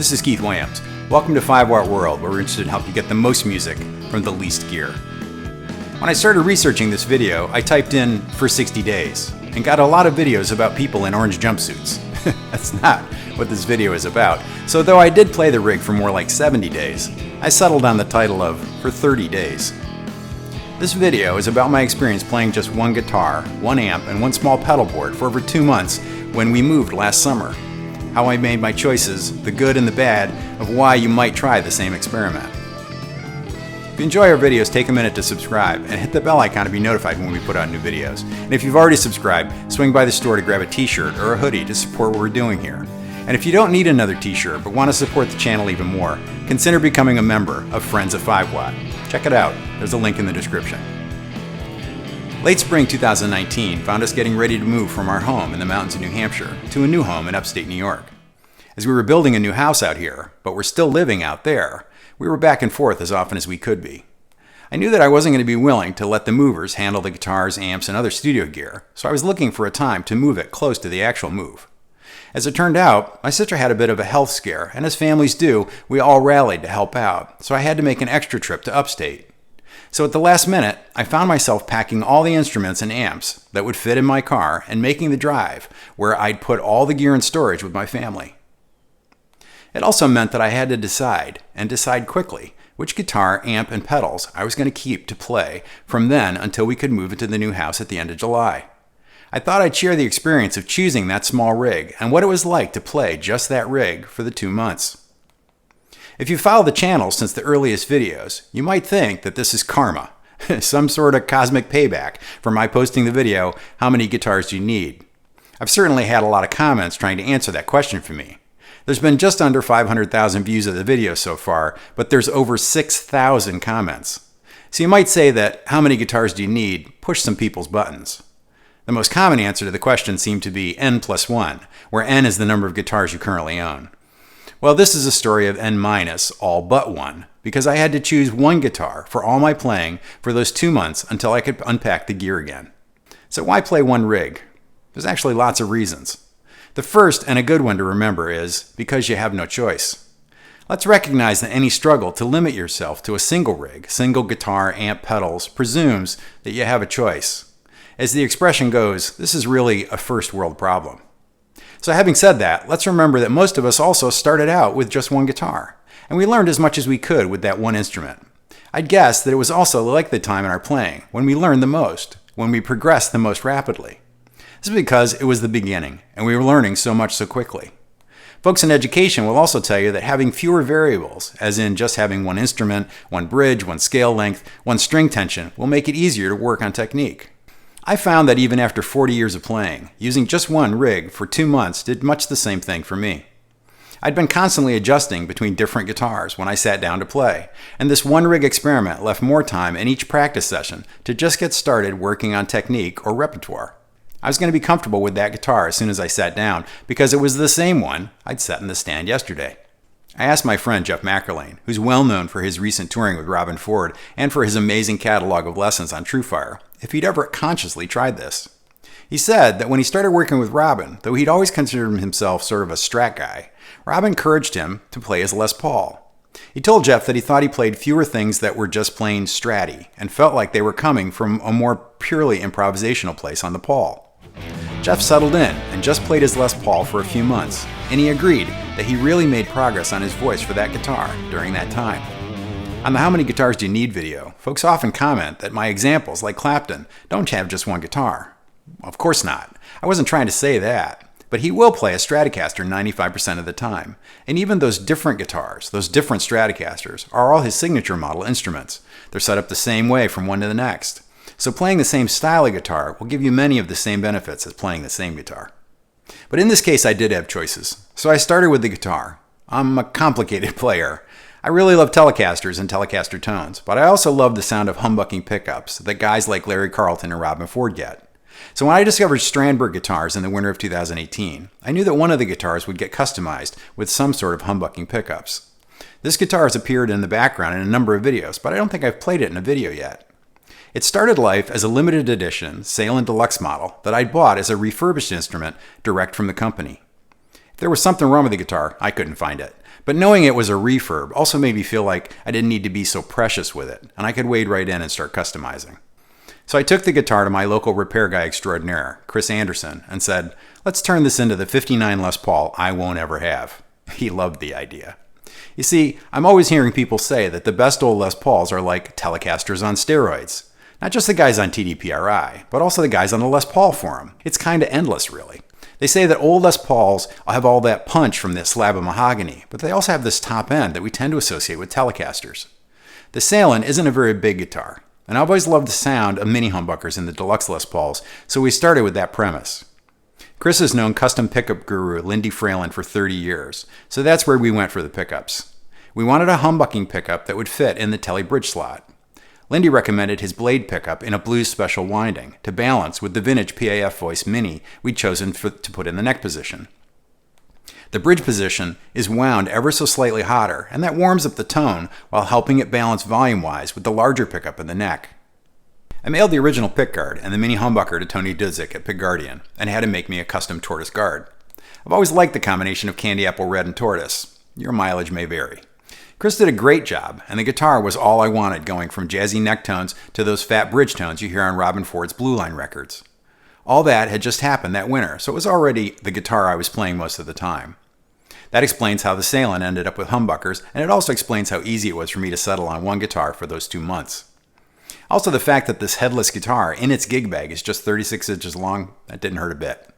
This is Keith Williams. Welcome to 5-Watt World, where we're interested in helping you get the most music from the least gear. When I started researching this video, I typed in for 60 days and got a lot of videos about people in orange jumpsuits. That's not what this video is about. So though I did play the rig for more like 70 days, I settled on the title of For 30 Days. This video is about my experience playing just one guitar, one amp, and one small pedal board for over 2 months when we moved last summer. How I made my choices, the good and the bad, of why you might try the same experiment. If you enjoy our videos, take a minute to subscribe and hit the bell icon to be notified when we put out new videos. And if you've already subscribed, swing by the store to grab a t-shirt or a hoodie to support what we're doing here. And if you don't need another t-shirt but want to support the channel even more, consider becoming a member of Friends of 5-Watt. Check it out. There's a link in the description. Late spring 2019 found us getting ready to move from our home in the mountains of New Hampshire to a new home in upstate New York. As we were building a new house out here, but we're still living out there, we were back and forth as often as we could be. I knew that I wasn't going to be willing to let the movers handle the guitars, amps, and other studio gear, so I was looking for a time to move it close to the actual move. As it turned out, my sister had a bit of a health scare, and as families do, we all rallied to help out, so I had to make an extra trip to upstate. So at the last minute, I found myself packing all the instruments and amps that would fit in my car and making the drive, where I'd put all the gear in storage with my family. It also meant that I had to decide, and decide quickly, which guitar, amp, and pedals I was going to keep to play from then until we could move into the new house at the end of July. I thought I'd share the experience of choosing that small rig and what it was like to play just that rig for the 2 months. If you follow the channel since the earliest videos, you might think that this is karma, some sort of cosmic payback for my posting the video, How Many Guitars Do You Need? I've certainly had a lot of comments trying to answer that question for me. There's been just under 500,000 views of the video so far, but there's over 6,000 comments. So you might say that How Many Guitars Do You Need? Pushed some people's buttons. The most common answer to the question seemed to be N+1, where N is the number of guitars you currently own. Well, this is a story of N- all but one, because I had to choose one guitar for all my playing for those 2 months until I could unpack the gear again. So why play one rig? There's actually lots of reasons. The first, and a good one to remember, is because you have no choice. Let's recognize that any struggle to limit yourself to a single rig, single guitar, amp, pedals, presumes that you have a choice. As the expression goes, this is really a first world problem. So having said that, let's remember that most of us also started out with just one guitar, and we learned as much as we could with that one instrument. I'd guess that it was also like the time in our playing when we learned the most, when we progressed the most rapidly. This is because it was the beginning, and we were learning so much so quickly. Folks in education will also tell you that having fewer variables, as in just having one instrument, one bridge, one scale length, one string tension, will make it easier to work on technique. I found that even after 40 years of playing, using just one rig for 2 months did much the same thing for me. I'd been constantly adjusting between different guitars when I sat down to play, and this one rig experiment left more time in each practice session to just get started working on technique or repertoire. I was going to be comfortable with that guitar as soon as I sat down because it was the same one I'd set in the stand yesterday. I asked my friend Jeff McErlaine, who's well known for his recent touring with Robben Ford and for his amazing catalog of lessons on TrueFire, if he'd ever consciously tried this. He said that when he started working with Robben, though he'd always considered himself sort of a Strat guy, Robben encouraged him to play his Les Paul. He told Jeff that he thought he played fewer things that were just plain Stratty and felt like they were coming from a more purely improvisational place on the Paul. Jeff settled in and just played his Les Paul for a few months, and he agreed that he really made progress on his voice for that guitar during that time. On the How Many Guitars Do You Need video, folks often comment that my examples, like Clapton, don't have just one guitar. Of course not. I wasn't trying to say that. But he will play a Stratocaster 95% of the time. And even those different guitars, those different Stratocasters, are all his signature model instruments. They're set up the same way from one to the next. So playing the same style of guitar will give you many of the same benefits as playing the same guitar. But in this case, I did have choices. So I started with the guitar. I'm a complicated player. I really love Telecasters and Telecaster tones, but I also love the sound of humbucking pickups that guys like Larry Carlton and Robben Ford get. So when I discovered Strandberg guitars in the winter of 2018, I knew that one of the guitars would get customized with some sort of humbucking pickups. This guitar has appeared in the background in a number of videos, but I don't think I've played it in a video yet. It started life as a limited edition Sale and Deluxe model that I'd bought as a refurbished instrument direct from the company. If there was something wrong with the guitar, I couldn't find it. But knowing it was a refurb also made me feel like I didn't need to be so precious with it, and I could wade right in and start customizing. So I took the guitar to my local repair guy extraordinaire, Chris Anderson, and said, let's turn this into the 59 Les Paul I won't ever have. He loved the idea. You see, I'm always hearing people say that the best old Les Pauls are like Telecasters on steroids. Not just the guys on TDPRI, but also the guys on the Les Paul forum. It's kind of endless, really. They say that old Les Pauls have all that punch from this slab of mahogany, but they also have this top end that we tend to associate with Telecasters. The Salin isn't a very big guitar, and I've always loved the sound of mini humbuckers in the deluxe Les Pauls, so we started with that premise. Chris has known custom pickup guru Lindy Fralin for 30 years, so that's where we went for the pickups. We wanted a humbucking pickup that would fit in the Tele bridge slot. Lindy recommended his blade pickup in a blues special winding to balance with the vintage PAF Voice Mini we'd chosen to put in the neck position. The bridge position is wound ever so slightly hotter, and that warms up the tone while helping it balance volume-wise with the larger pickup in the neck. I mailed the original pickguard and the mini humbucker to Tony Dudzik at Pickguardian and had him make me a custom tortoise guard. I've always liked the combination of candy apple red and tortoise. Your mileage may vary. Chris did a great job, and the guitar was all I wanted, going from jazzy neck tones to those fat bridge tones you hear on Robin Ford's Blue Line records. All that had just happened that winter, so it was already the guitar I was playing most of the time. That explains how the Salin ended up with humbuckers, and it also explains how easy it was for me to settle on one guitar for those 2 months. Also, the fact that this headless guitar in its gig bag is just 36 inches long, that didn't hurt a bit.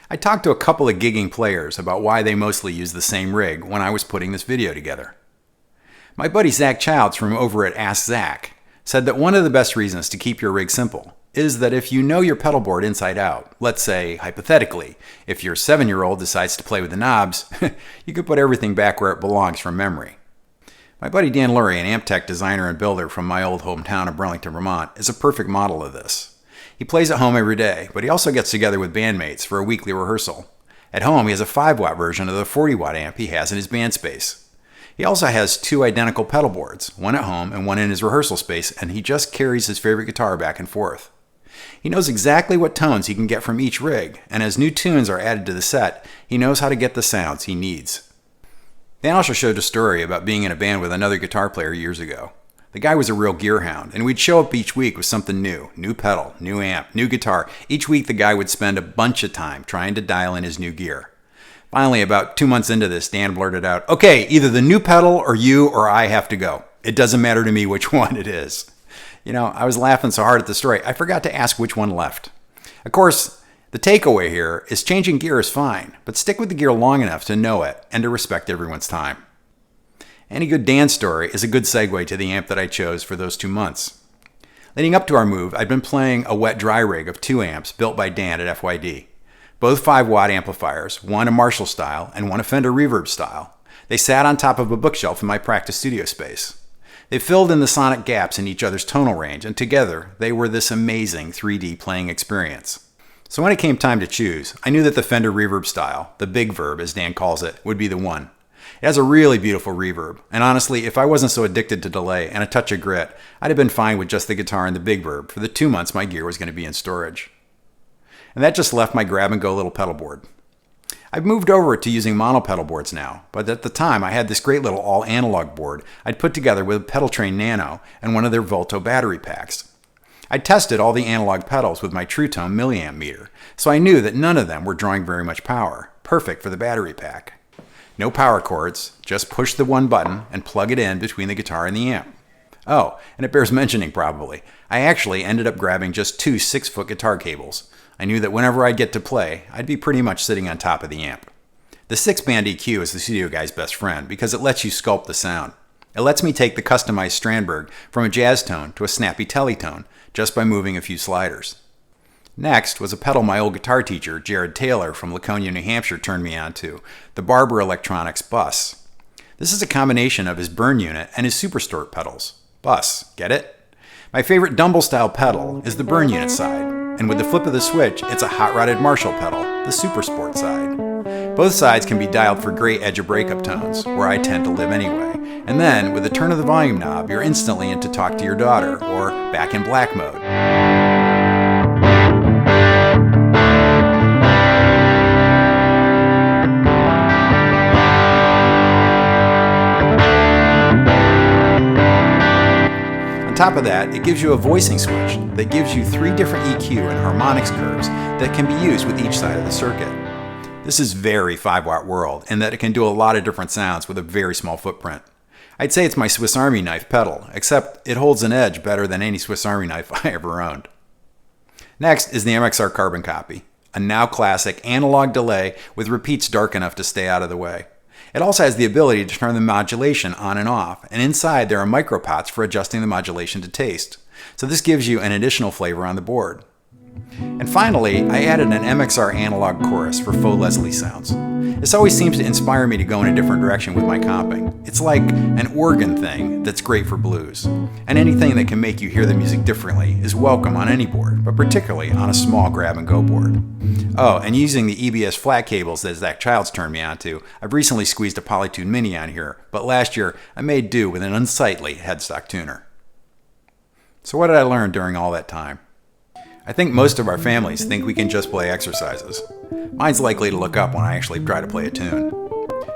I talked to a couple of gigging players about why they mostly use the same rig when I was putting this video together. My buddy Zach Childs from over at Ask Zach said that one of the best reasons to keep your rig simple is that if you know your pedal board inside out, let's say, hypothetically, if your 7-year-old decides to play with the knobs, you could put everything back where it belongs from memory. My buddy Dan Lurie, an amp tech designer and builder from my old hometown of Burlington, Vermont, is a perfect model of this. He plays at home every day, but he also gets together with bandmates for a weekly rehearsal. At home, he has a 5-watt version of the 40-watt amp he has in his band space. He also has 2 identical pedal boards, one at home and one in his rehearsal space, and he just carries his favorite guitar back and forth. He knows exactly what tones he can get from each rig, and as new tunes are added to the set, he knows how to get the sounds he needs. Dan also showed a story about being in a band with another guitar player years ago. The guy was a real gear hound, and we'd show up each week with something new pedal, new amp, new guitar. Each week the guy would spend a bunch of time trying to dial in his new gear. Finally, about 2 months into this, Dan blurted out, "Okay, either the new pedal or you or I have to go. It doesn't matter to me which one it is." You know, I was laughing so hard at the story, I forgot to ask which one left. Of course, the takeaway here is changing gear is fine, but stick with the gear long enough to know it and to respect everyone's time. Any good Dan story is a good segue to the amp that I chose for those 2 months. Leading up to our move, I'd been playing a wet-dry rig of 2 amps built by Dan at FYD. Both 5-watt amplifiers, one a Marshall style and one a Fender Reverb style. They sat on top of a bookshelf in my practice studio space. They filled in the sonic gaps in each other's tonal range, and together they were this amazing 3D playing experience. So when it came time to choose, I knew that the Fender Reverb style, the big verb as Dan calls it, would be the one. It has a really beautiful reverb, and honestly, if I wasn't so addicted to delay and a touch of grit, I'd have been fine with just the guitar and the big verb for the 2 months my gear was going to be in storage. And that just left my grab-and-go little pedal board. I've moved over to using mono pedal boards now, but at the time I had this great little all-analog board I'd put together with a Pedal Train Nano and one of their Volto battery packs. I tested all the analog pedals with my True Tone milliamp meter, so I knew that none of them were drawing very much power, perfect for the battery pack. No power cords, just push the one button and plug it in between the guitar and the amp. Oh, and it bears mentioning probably, I actually ended up grabbing just 2 6-foot guitar cables. I knew that whenever I'd get to play, I'd be pretty much sitting on top of the amp. The 6-band EQ is the studio guy's best friend because it lets you sculpt the sound. It lets me take the customized Strandberg from a jazz tone to a snappy teletone just by moving a few sliders. Next was a pedal my old guitar teacher, Jared Taylor from Laconia, New Hampshire, turned me on to, the Barber Electronics Bus. This is a combination of his Burn unit and his Superstore pedals. Bus, get it? My favorite Dumble-style pedal is the Burn unit side, and with the flip of the switch, it's a hot-rodded Marshall pedal, the Supersport side. Both sides can be dialed for great edge of breakup tones, where I tend to live anyway, and then, with the turn of the volume knob, you're instantly into Talk to Your Daughter, or Back in Black mode. top of that, it gives you a voicing switch that gives you 3 different EQ and harmonics curves that can be used with each side of the circuit. This is very 5-watt world in that it can do a lot of different sounds with a very small footprint. I'd say it's my Swiss Army knife pedal, except it holds an edge better than any Swiss Army knife I ever owned. Next is the MXR Carbon Copy, a now classic analog delay with repeats dark enough to stay out of the way. It also has the ability to turn the modulation on and off, and inside there are micropots for adjusting the modulation to taste. So this gives you an additional flavor on the board. And finally, I added an MXR analog chorus for faux Leslie sounds. This always seems to inspire me to go in a different direction with my comping. It's like an organ thing that's great for blues. And anything that can make you hear the music differently is welcome on any board, but particularly on a small grab-and-go board. Oh, and using the EBS flat cables that Zach Childs turned me onto, I've recently squeezed a Polytune Mini on here, but last year I made do with an unsightly headstock tuner. So what did I learn during all that time? I think most of our families think we can just play exercises. Mine's likely to look up when I actually try to play a tune.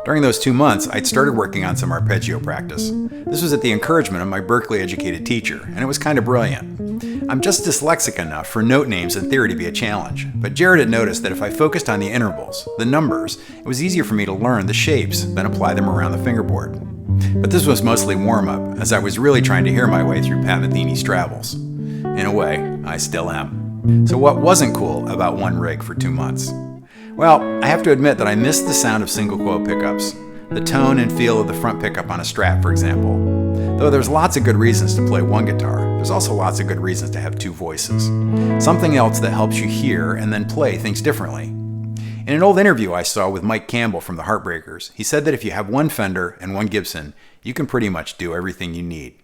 During those 2 months, I'd started working on some arpeggio practice. This was at the encouragement of my Berkeley-educated teacher, and it was kind of brilliant. I'm just dyslexic enough for note names and theory to be a challenge, but Jared had noticed that if I focused on the intervals, the numbers, it was easier for me to learn the shapes than apply them around the fingerboard. But this was mostly warm-up, as I was really trying to hear my way through Pat Metheny's travels. In a way, I still am. So what wasn't cool about one rig for 2 months? Well, I have to admit that I missed the sound of single coil pickups, the tone and feel of the front pickup on a Strat, for example. Though there's lots of good reasons to play one guitar, there's also lots of good reasons to have 2 voices. Something else that helps you hear and then play things differently. In an old interview I saw with Mike Campbell from the Heartbreakers, he said that if you have one Fender and one Gibson, you can pretty much do everything you need.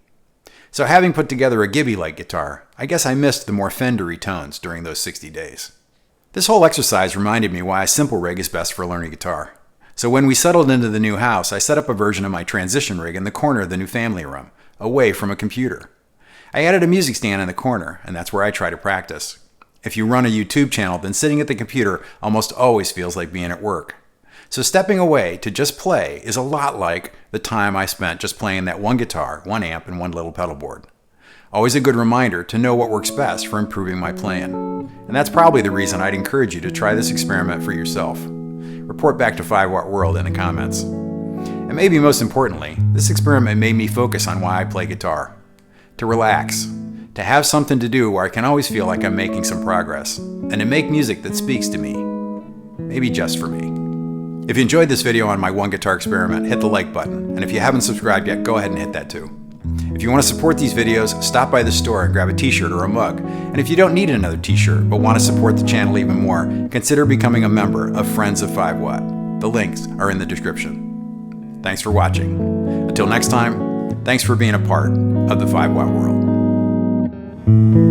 So having put together a Gibby-like guitar, I guess I missed the more Fender-y tones during those 60 days. This whole exercise reminded me why a simple rig is best for learning guitar. So when we settled into the new house, I set up a version of my transition rig in the corner of the new family room, away from a computer. I added a music stand in the corner, and that's where I try to practice. If you run a YouTube channel, then sitting at the computer almost always feels like being at work. So stepping away to just play is a lot like the time I spent just playing that one guitar, one amp, and one little pedal board. Always a good reminder to know what works best for improving my playing. And that's probably the reason I'd encourage you to try this experiment for yourself. Report back to 5-Watt World in the comments. And maybe most importantly, this experiment made me focus on why I play guitar. To relax, to have something to do where I can always feel like I'm making some progress, and to make music that speaks to me. Maybe just for me. If you enjoyed this video on my one guitar experiment, hit the like button, and if you haven't subscribed yet, go ahead and hit that too. If you want to support these videos, stop by the store and grab a t-shirt or a mug. And if you don't need another t-shirt, but want to support the channel even more, consider becoming a member of Friends of 5-Watt. The links are in the description. Thanks for watching. Until next time, thanks for being a part of the 5-Watt world.